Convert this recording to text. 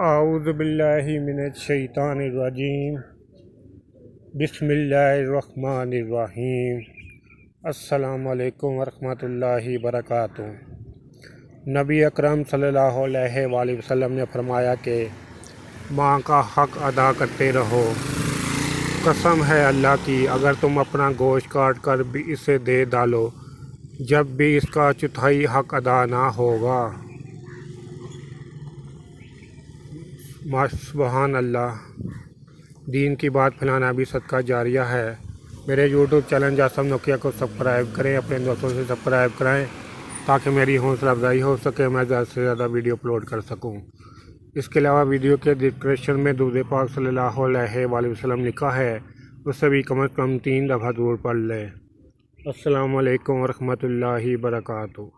اعوذ باللہ من الشیطان الرجیم بسم اللہ الرحمن الرحیم السلام علیکم ورحمۃ اللہ وبرکاتہ۔ نبی اکرم صلی اللہ علیہ وآلہ وسلم نے فرمایا کہ ماں کا حق ادا کرتے رہو۔ قسم ہے اللہ کی، اگر تم اپنا گوشت کاٹ کر بھی اسے دے ڈالو جب بھی اس کا چوتھائی حق ادا نہ ہوگا۔ سبحان اللہ۔ دین کی بات پھیلانا بھی صدقہ جاریہ ہے۔ میرے یوٹیوب چینل جاسم نوکیا کو سبسکرائب کریں، اپنے دوستوں سے سبسکرائب کرائیں تاکہ میری حوصلہ افزائی ہو سکے، میں زیادہ سے زیادہ ویڈیو اپلوڈ کر سکوں۔ اس کے علاوہ ویڈیو کے ڈسکرپشن میں درود پاک صلی اللہ علیہ وآلہ وسلم لکھا ہے، اس سے بھی کم از کم 3 دفعہ ضرور پڑھ لیں۔ السلام علیکم ورحمۃ اللہ وبرکاتہ۔